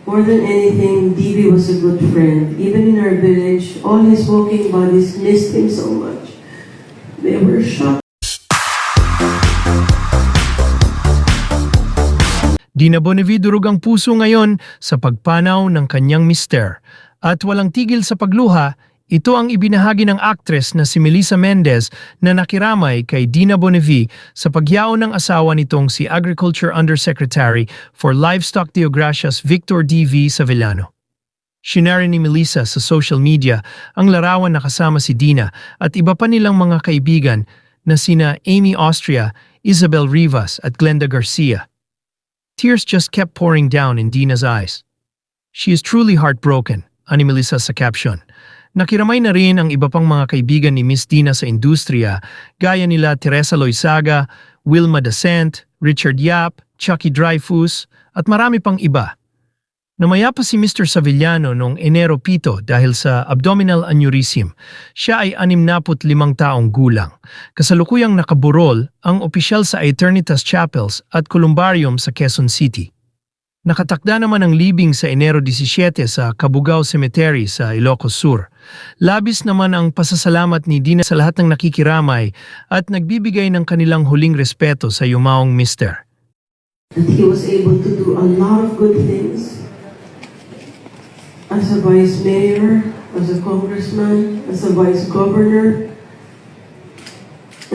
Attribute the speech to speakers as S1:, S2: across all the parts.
S1: More than anything, DB was a good friend. Even in our village, all his walking buddies missed him so much. They were shocked.
S2: Dina Bonnevie durog ang puso ngayon sa pagpanaw ng kanyang mister. At walang tigil sa pagluha, ito ang ibinahagi ng aktres na si Melissa Mendez na nakiramay kay Dina Bonnevie sa pagyaon ng asawa nitong si Agriculture Undersecretary for Livestock Deogracias Victor D.V. Savillano. Shinare ni Melissa sa social media ang larawan na kasama si Dina at iba pa nilang mga kaibigan na sina Amy Austria, Isabel Rivas at Glenda Garcia. Tears just kept pouring down in Dina's eyes. She is truly heartbroken, ani Melissa sa caption. Nakiramay na rin ang iba pang mga kaibigan ni Miss Dina sa industriya, gaya nila Teresa Loizaga, Wilma Dasent, Richard Yap, Chucky Dreyfus, at marami pang iba. Namaya pa si Mr. Savillano noong Enero 7 dahil sa abdominal aneurysm. Siya ay 65 taong gulang. Kasalukuyang nakaburol ang opisyal sa Eternitas Chapels at Columbarium sa Quezon City. Nakatakda naman ang libing sa Enero 17 sa Cabugao Cemetery sa Ilocos Sur. Labis naman ang pasasalamat ni Dina sa lahat ng nakikiramay at nagbibigay ng kanilang huling respeto sa yumaong mister.
S1: And he was able to do a lot of good things. As a vice mayor, as a congressman, as a vice governor,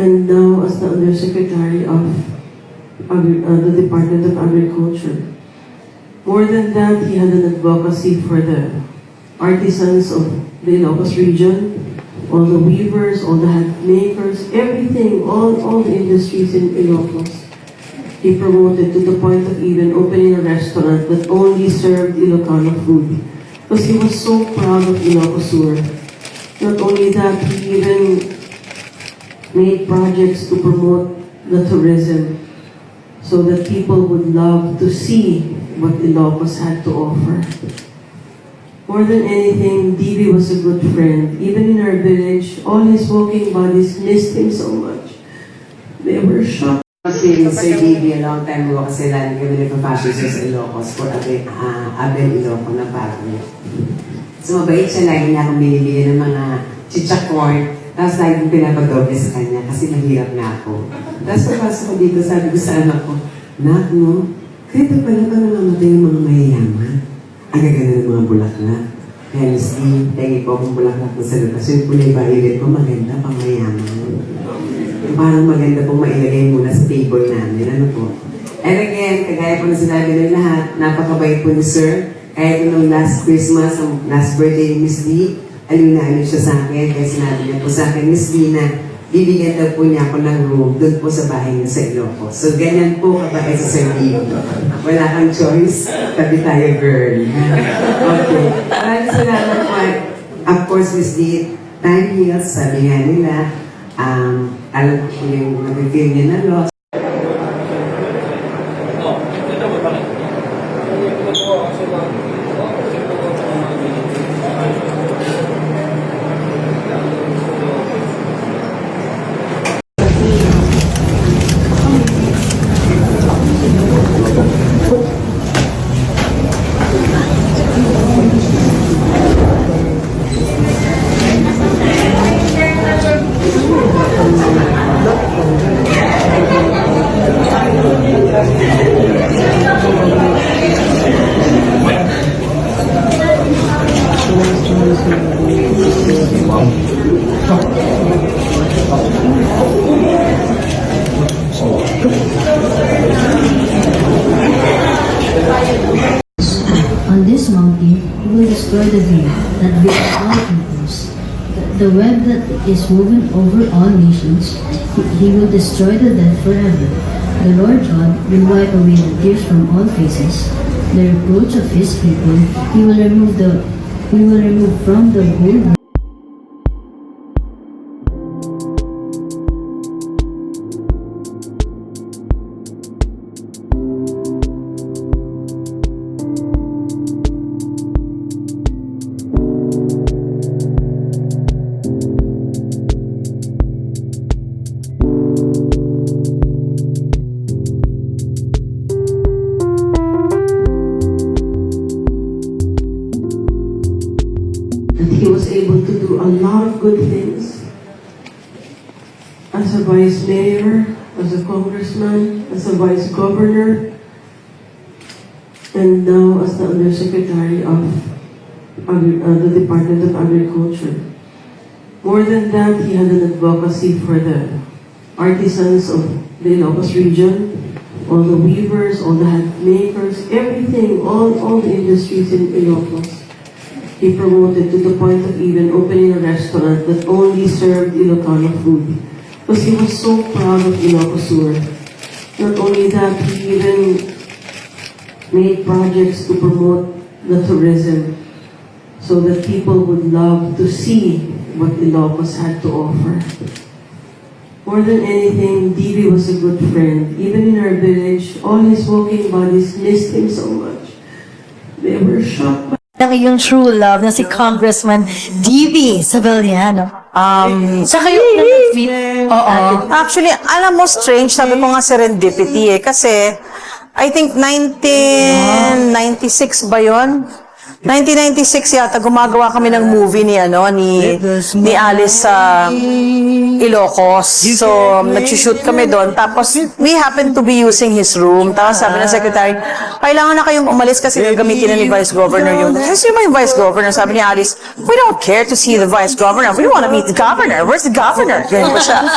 S1: and now as the undersecretary of the Department of Agriculture. More than that, he had an advocacy for the artisans of the Ilocos region, all the weavers, all the hat makers, everything, all the industries in Ilocos. He promoted to the point of even opening a restaurant that only served Ilocano food. Because he was so proud of Ilocos Sur. Not only that, he even made projects to promote the tourism so that people would love to see what Ilocos had to offer. More than anything, DB was a good friend. Even in our village, all his walking buddies missed him so much. They were shocked.
S3: Kasi Sir DB, a long time ago kasi lalo kami nagpa-fashion show sa Ilocos for Abel Iloco na partner. So mabait siya, lagi niya akong binibigyan ng mga chichacorn, tapos lagi kong pinapadoble sa kanya kasi mahirap na ako. Tapos pagpasok ko dito, sabi ko sa anak ko, Nak, no, kaya pala ba namamatay yung mga mayayaman? Ang gaganda ng mga bulaklak. Kaya Miss D, tingin ko akong bulaklak na sa labas. Yung kulay violet ko, maganda pang mayaman. Parang maganda pong mailagay muna sa table namin. Ano po? And again, kagaya po na sinabi ng lahat, napakabait po ni Sir. Kahit nung last Christmas, last birthday ni Miss D, alin na alin siya sa akin. Kaya sinabi niya po sa akin, Miss D, na bibigyan daw po niya ako ng room doon po sa bahay niya sa Ilocos. So ganyan po kabait sa Sir D. Wala kang choice, tabi tayo girl. Okay. Maraming salamat po. Of course, Miss D, time heals, sabi nga nila. Alam ko yung nag-feel niya na loss.
S4: On this mountain, he will destroy the veil that veils all peoples. The web that is woven over all nations, he will destroy the dead forever. The Lord God will wipe away the tears from all faces. The reproach of his people, he will remove from the whole world.
S1: do a lot of good things. As a vice mayor, as a congressman, as a vice governor, and now as the undersecretary of the Department of Agriculture. More than that, he had an advocacy for the artisans of the Ilocos region, all the weavers, all the hat makers, everything, all the industries in Ilocos. He promoted to the point of even opening a restaurant that only served Ilocano food. Because he was so proud of Ilocosur. Not only that, he even made projects to promote the tourism so that people would love to see what Ilocos had to offer. More than anything, Divi was a good friend. Even in our village, all his walking buddies missed him so much. They were shocked by
S5: Ang iyong true love na si Congressman D.B. Sabelliano.
S6: Sa kayo nag-meet? Oo. Actually, alam mo, strange, sabi ko nga serendipity kasi I think 1996 ba yun? 1996 yata, gumagawa kami ng movie ni Alice sa Ilocos. So, nag-shoot kami doon. Tapos, we happened to be using his room. Tapos, sabi ng secretary, kailangan na kayong umalis kasi gagamitin na ni Vice Governor yung... Kasi yung Vice Governor, sabi ni Alice, we don't care to see the Vice Governor. We want to meet the Governor. Where's the Governor? Ganyan pa siya.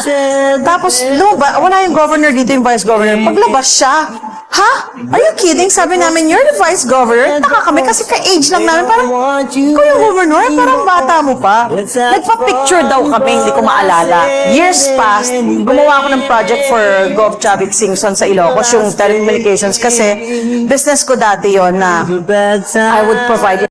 S6: Tapos, wala yung Governor dito, yung Vice Governor. Paglabas siya, ha? Are you kidding? Sabi namin, you're the Vice Governor. Taka kami kasi ka-age lang namin. Parang, ikaw yung governor, parang bata mo pa. Nagpa-picture daw kami, hindi ko maalala. Years past, gumawa ako ng project for Gov. Chavit Singson sa Ilocos, yung telecommunications, kasi business ko dati yon na I would provide